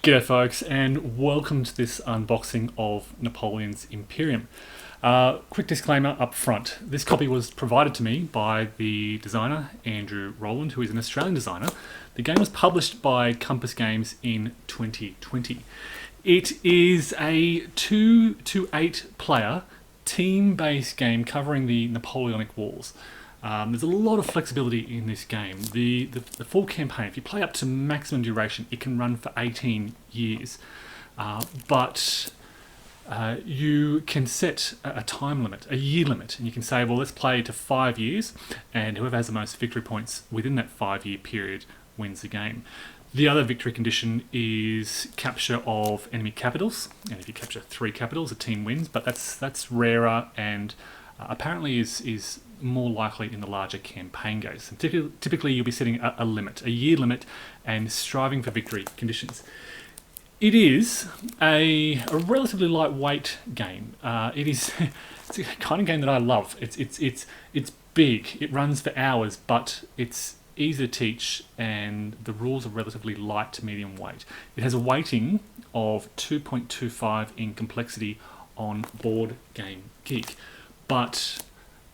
G'day folks, and welcome to this unboxing of Napoleon's Imperium. Quick disclaimer up front. This copy was provided to me by the designer, Andrew Roland, who is an Australian designer. The game was published by Compass Games in 2020. It is a 2 to 8 player team-based game covering the Napoleonic Wars. There's a lot of flexibility in this game. The full campaign, if you play up to maximum duration, it can run for 18 years. But you can set a time limit, a year limit, and you can say, well, let's play to 5 years, and whoever has the most victory points within that 5-year period wins the game. The other victory condition is capture of enemy capitals, and if you capture 3 capitals, a team wins, but that's rarer and apparently is more likely in the larger campaign games. And typically you'll be setting a limit, a year limit, and striving for victory conditions. It is a relatively lightweight game. It's a kind of game that I love. It's big, it runs for hours, but it's easy to teach, and the rules are relatively light to medium weight. It has a weighting of 2.25 in complexity on Board Game Geek, but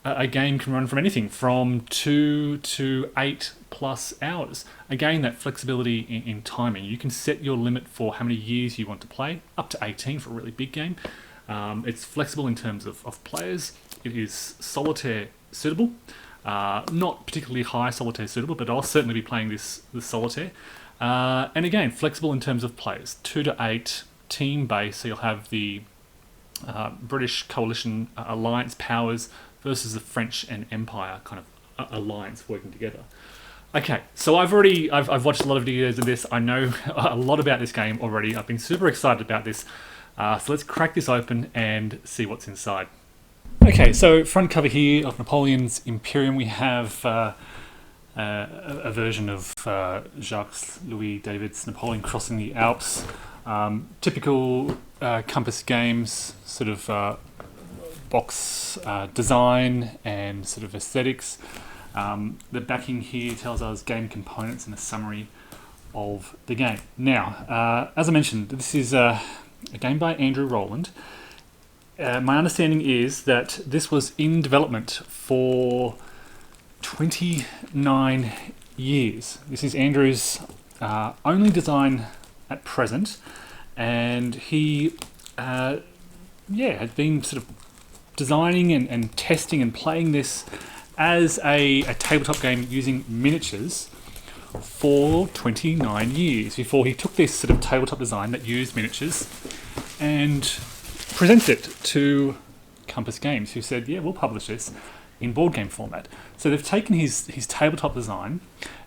a game can run from anything from 2 to 8 plus hours. Again, that flexibility in timing. You can set your limit for how many years you want to play, up to 18 for a really big game. It's flexible in terms of players. It is solitaire suitable. Not particularly high solitaire suitable, but I'll certainly be playing this solitaire. And again, flexible in terms of players. 2 to 8, team-based, so you'll have the British coalition alliance powers versus the French and Empire kind of alliance working together. Okay, so I've watched a lot of videos of this. I know a lot about this game already. I've been super excited about this. So let's crack this open and see what's inside. Okay, so front cover here of Napoleon's Imperium. We have a version of Jacques Louis David's Napoleon crossing the Alps. Typical Compass Games sort of box design and sort of aesthetics. The backing here tells us game components and a summary of the game. Now, as I mentioned, this is a game by Andrew Roland. My understanding is that this was in development for 29 years. This is Andrew's only design at present, and he had been sort of designing and testing and playing this as a tabletop game using miniatures for 29 years before he took this sort of tabletop design that used miniatures and presented it to Compass Games, who said, yeah, we'll publish this in board game format. So they've taken his tabletop design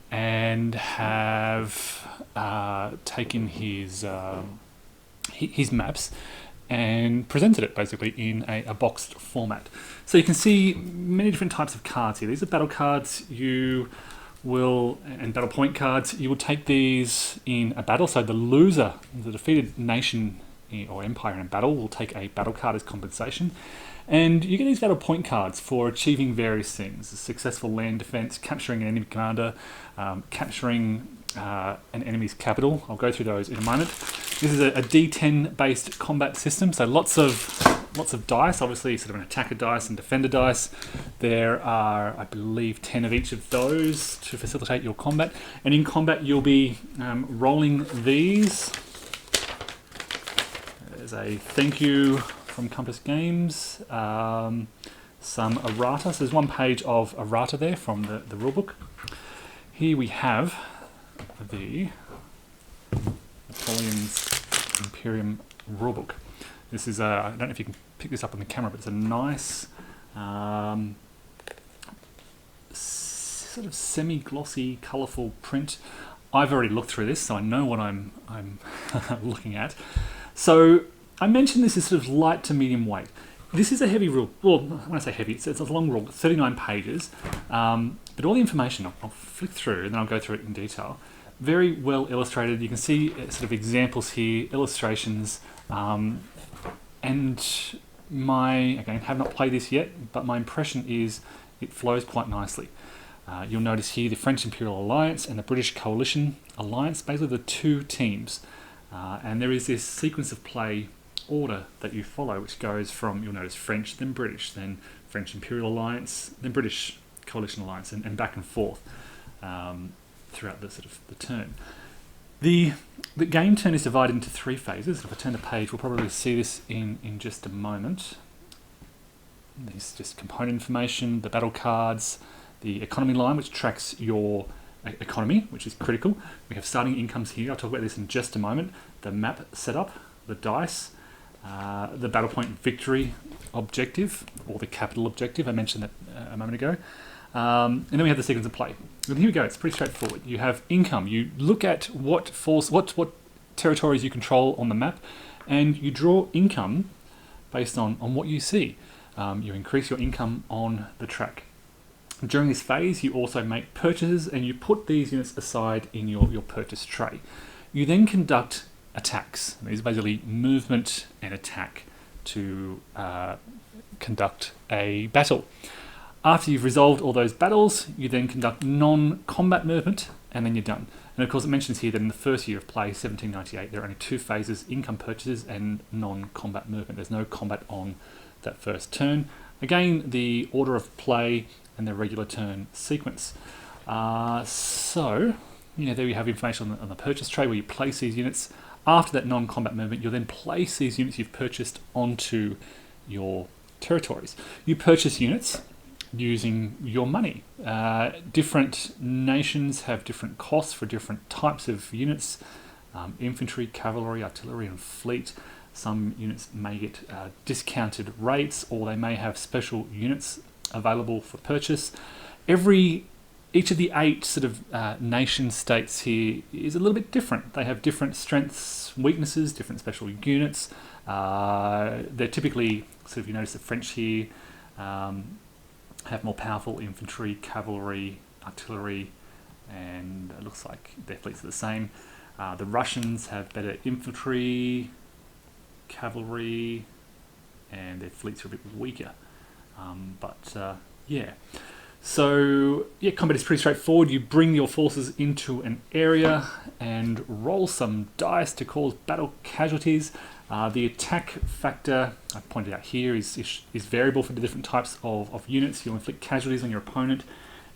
and have taken his maps and presented it basically in a boxed format. So you can see many different types of cards here. These are battle cards. And battle point cards. You will take these in a battle. So the loser, the defeated nation or empire in a battle, will take a battle card as compensation. And you get these battle point cards for achieving various things: a successful land defense, capturing an enemy commander, capturing an enemy's capital. I'll go through those in a moment. This is a D10 based combat system, so lots of dice, obviously sort of an attacker dice and defender dice. There are, I believe, 10 of each of those to facilitate your combat. And in combat you'll be rolling these. There's a thank you from Compass Games, some errata. So there's one page of errata there from the rulebook. Here we have the Napoleon's Imperium rulebook. This is I don't know if you can pick this up on the camera, but it's a nice sort of semi-glossy, colourful print. I've already looked through this, so I know what I'm looking at. So I mentioned this is sort of light to medium weight. This is a heavy rule. Well, when I say heavy, it's a long rule, 39 pages. But all the information, I'll flick through and then I'll go through it in detail. Very well illustrated. You can see sort of examples here, illustrations, and again, have not played this yet, but my impression is it flows quite nicely. You'll notice here the French Imperial Alliance and the British Coalition Alliance, basically the two teams And there is this sequence of play order that you follow, which goes from, you'll notice, French, then British, then French Imperial Alliance, then British Coalition Alliance, and back and forth throughout the sort of the turn. The game turn is divided into 3 phases. If I turn the page, we'll probably see this in just a moment. There's just component information, the battle cards, the economy line, which tracks your economy, which is critical. We have starting incomes here. I'll talk about this in just a moment. The map setup, the dice, the battle point victory objective, or the capital objective. I mentioned that a moment ago. And then we have the sequence of play. And here we go. It's pretty straightforward. You have income. You look at what territories you control on the map, and you draw income based on what you see. You increase your income on the track. During this phase, you also make purchases, and you put these units aside in your purchase tray. You then conduct attacks. These are basically movement and attack to conduct a battle. After you've resolved all those battles, you then conduct non-combat movement, and then you're done. And of course, it mentions here that in the first year of play, 1798, there are only 2 phases: income purchases and non-combat movement. There's no combat on that first turn. Again, the order of play and the regular turn sequence. So, there you have information on the purchase tray where you place these units. After that non-combat movement, you'll then place these units you've purchased onto your territories. You purchase units using your money. Different nations have different costs for different types of units: infantry, cavalry, artillery, and fleet. Some units may get discounted rates, or they may have special units available for purchase. Each of the 8 sort of nation states here is a little bit different. They have different strengths, weaknesses, different special units. They're typically, sort of, you notice the French here have more powerful infantry, cavalry, artillery, and it looks like their fleets are the same. The Russians have better infantry, cavalry, and their fleets are a bit weaker. Yeah. So, combat is pretty straightforward. You bring your forces into an area and roll some dice to cause battle casualties. The attack factor, I pointed out here, is variable for the different types of units. You'll inflict casualties on your opponent,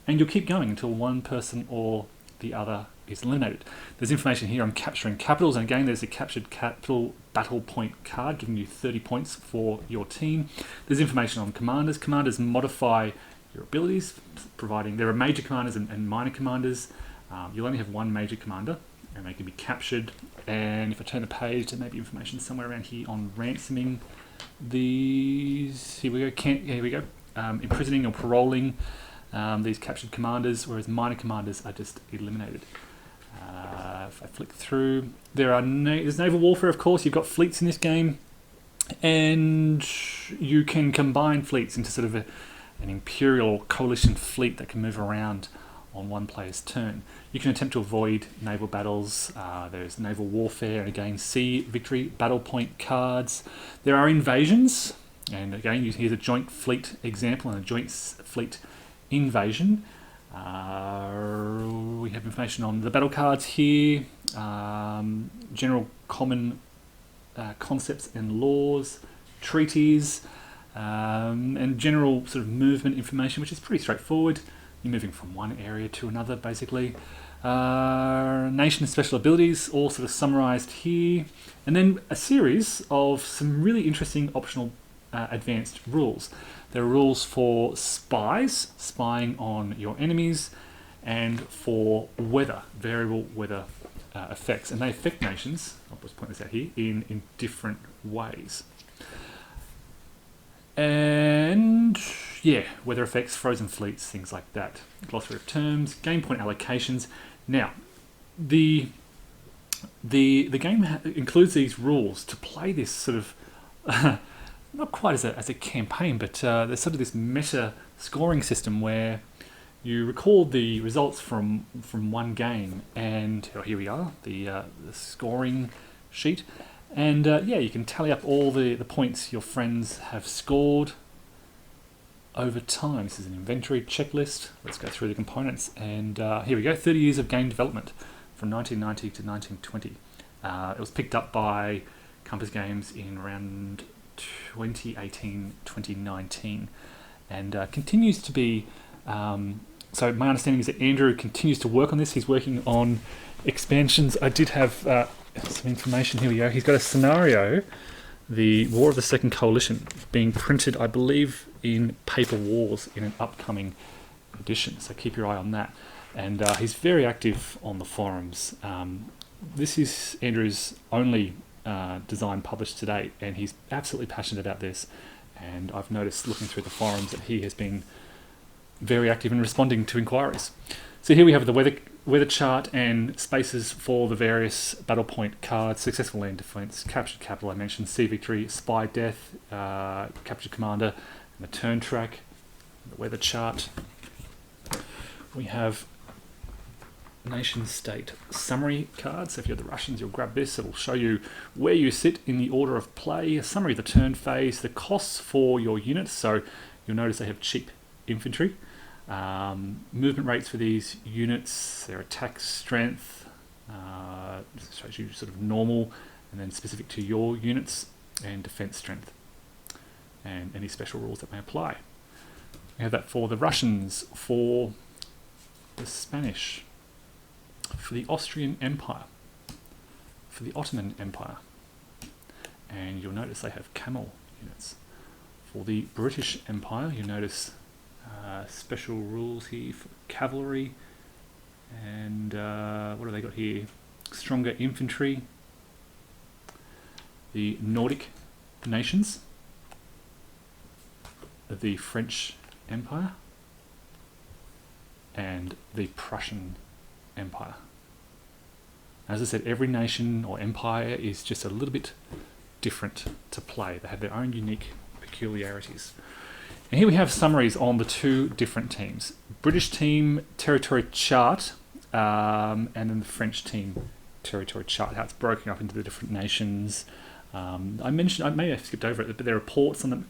and you'll keep going until one person or the other is eliminated. There's information here on capturing capitals, and again, there's a captured capital battle point card giving you 30 points for your team. There's information on commanders. Commanders modify your abilities, providing there are major commanders and minor commanders. You'll only have one major commander, and they can be captured. And if I turn the page, there may be information somewhere around here on ransoming these. Here we go. Here we go. Imprisoning or paroling these captured commanders, whereas minor commanders are just eliminated. If I flick through, there's naval warfare. Of course, you've got fleets in this game, and you can combine fleets into sort of an imperial coalition fleet that can move around on one player's turn. You can attempt to avoid naval battles. There's naval warfare, and again, sea victory battle point cards. There are invasions, and again, here's a joint fleet example and a joint fleet invasion. We have information on the battle cards here, general common concepts and laws, treaties, and general sort of movement information, which is pretty straightforward. You're moving from one area to another, basically. Nation special abilities, all sort of summarised here. And then a series of some really interesting optional advanced rules. There are rules for spies, spying on your enemies, and for weather, variable weather effects. And they affect nations, I'll just point this out here, in different ways. And weather effects, frozen fleets, things like that. Glossary of terms, game point allocations. Now, the game includes these rules to play this sort of not quite as a campaign, but there's sort of this meta scoring system where you record the results from one game, and here we are, the scoring sheet. And you can tally up all the points your friends have scored over time. This is an inventory checklist. Let's go through the components. And here we go, 30 years of game development from 1990 to 1920. It was picked up by Compass Games in around 2018, 2019, and continues to be. So my understanding is that Andrew continues to work on this. He's working on expansions. I did have some information. Here we go. He's got a scenario, the War of the Second Coalition, being printed, I believe, in Paper Wars in an upcoming edition. So keep your eye on that. And he's very active on the forums. This is Andrew's only design published to date, and he's absolutely passionate about this. And I've noticed, looking through the forums, that he has been very active in responding to inquiries. So here we have the weather chart and spaces for the various battle point cards: successful land defense, captured capital, I mentioned, sea victory, spy death, captured commander, and the turn track, the weather chart. We have nation state summary cards. So if you're the Russians, you'll grab this. It will show you where you sit in the order of play, a summary of the turn phase, the costs for your units. So you'll notice they have cheap infantry. Movement rates for these units, their attack strength, shows you sort of normal and then specific to your units, and defense strength, and any special rules that may apply. We have that for the Russians, for the Spanish, for the Austrian Empire, for the Ottoman Empire, and you'll notice they have camel units. For the British Empire, you'll notice special rules here for cavalry, and what have they got here? Stronger infantry. The Nordic nations, the French Empire, and the Prussian Empire. As I said, every nation or empire is just a little bit different to play. They have their own unique peculiarities. And here we have summaries on the two different teams. British team territory chart, and then the French team territory chart, how it's broken up into the different nations. I may have skipped over it, but there are ports on the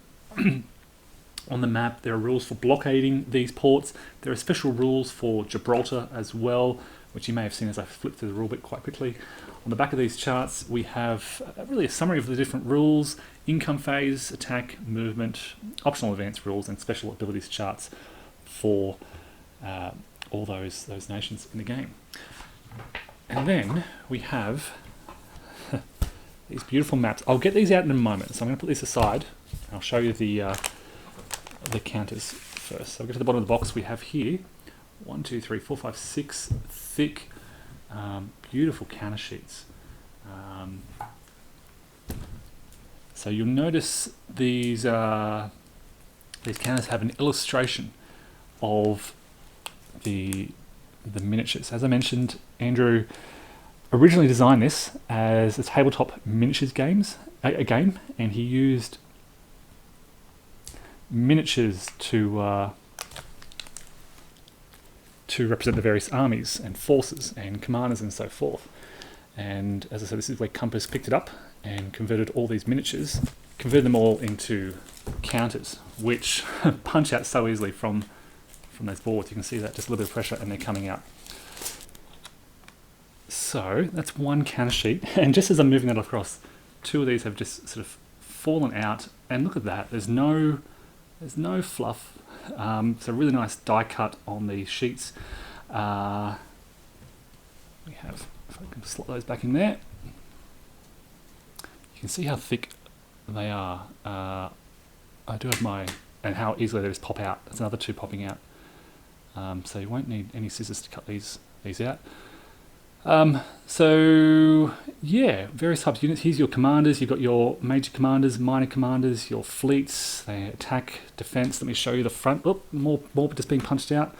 on the map. There are rules for blockading these ports. There are special rules for Gibraltar as well, which you may have seen as I flipped through the rulebook quite quickly. On the back of these charts, we have really a summary of the different rules: income phase, attack, movement, optional advance rules, and special abilities charts for all those nations in the game. And then we have these beautiful maps. I'll get these out in a moment, so I'm going to put these aside. I'll show you the counters first. So I'll get to the bottom of the box. We have here 1, 2, 3, 4, 5, 6 thick, beautiful counter sheets. So you'll notice these counters have an illustration of the miniatures. As I mentioned, Andrew originally designed this as a tabletop miniatures game, and he used miniatures to represent the various armies and forces and commanders and so forth. And as I said, this is where Compass picked it up and converted all these miniatures, converted them all into counters, which punch out so easily from those boards. You can see that, just a little bit of pressure and they're coming out. So that's one counter sheet, and just as I'm moving that across, two of these have just sort of fallen out, and look at that, there's no fluff. It's a really nice die cut on these sheets. We have, if I can slot those back in there, you can see how thick they are. I do have and how easily they just pop out. There's another two popping out. So you won't need any scissors to cut these out. So yeah, various types of units. Here's your commanders. You've got your major commanders, minor commanders, your fleets. They attack, defense. Let me show you the front. Oh, more just being punched out.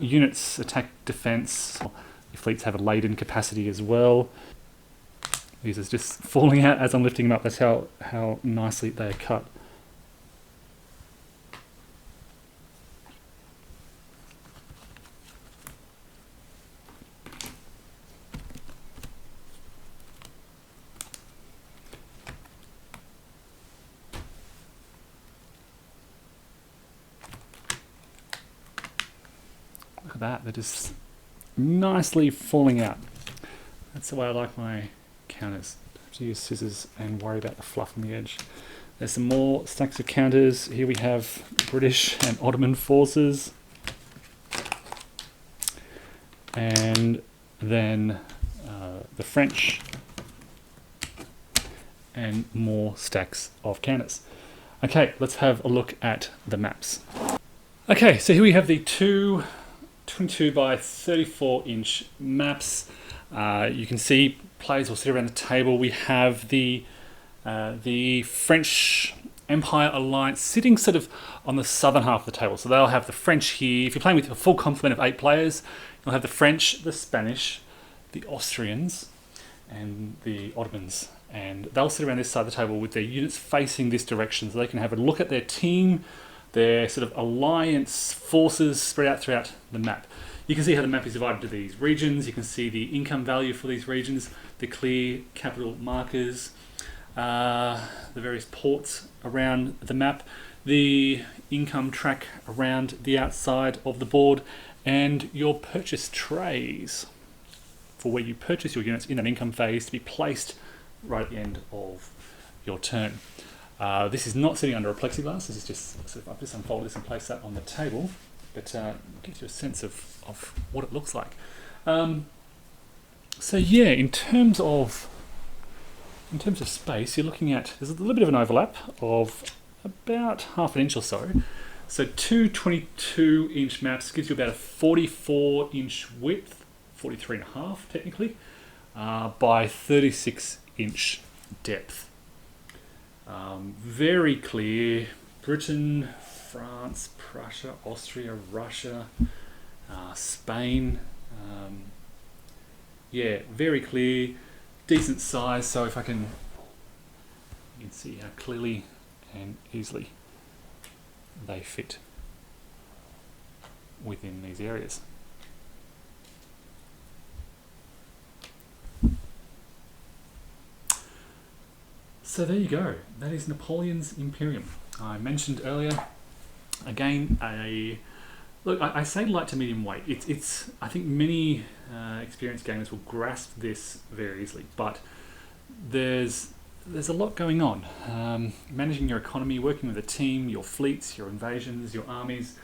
Units, attack, defense. Your fleets have a laden capacity as well. These are just falling out as I'm lifting them up. That's how nicely they are cut. Look at that, they're just nicely falling out. That's the way I like my counters. I have to use scissors and worry about the fluff on the edge. There's some more stacks of counters. Here we have British and Ottoman forces. And then the French. And more stacks of counters. Okay, let's have a look at the maps. Okay, so here we have the two 22 by 34 inch maps. You can see players will sit around the table. We have the French Empire Alliance sitting sort of on the southern half of the table. So they'll have the French here. If you're playing with a full complement of 8 players, you'll have the French, the Spanish, the Austrians, and the Ottomans. And they'll sit around this side of the table with their units facing this direction so they can have a look at their team, their sort of alliance forces spread out throughout the map. You can see how the map is divided into these regions. You can see the income value for these regions, the clear capital markers, the various ports around the map, the income track around the outside of the board, and your purchase trays for where you purchase your units in that income phase to be placed right at the end of your turn. This is not sitting under a plexiglass. This is just sort of, I've just unfolded this and placed that on the table, but it gives you a sense of what it looks like. So yeah, in terms of space, you're looking at, there's a little bit of an overlap of about half an inch or so. So two 22-inch maps gives you about a 44-inch width, 43.5 technically, by 36-inch depth. Very clear. Britain, France, Prussia, Austria, Russia, Spain. Yeah, very clear, decent size. So if I can, you can see how clearly and easily they fit within these areas. So there you go. That is Napoleon's Imperium. I mentioned earlier, again, I say light to medium weight. It's I think many experienced gamers will grasp this very easily, but there's a lot going on. Managing your economy, working with a team, your fleets, your invasions, your armies.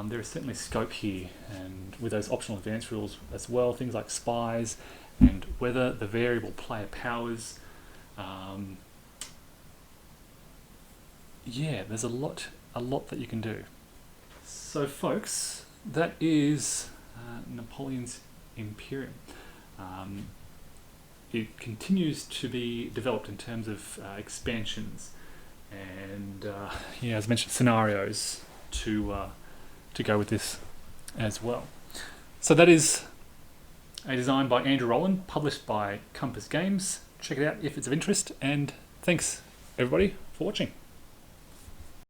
There is certainly scope here, and with those optional advanced rules as well, things like spies and weather, the variable player powers. Yeah, there's a lot that you can do. So folks, that is Napoleon's Imperium. It continues to be developed in terms of expansions and, yeah, as mentioned, scenarios to go with this as well. So that is a design by Andrew Roland, published by Compass Games. Check it out if it's of interest, and thanks everybody for watching.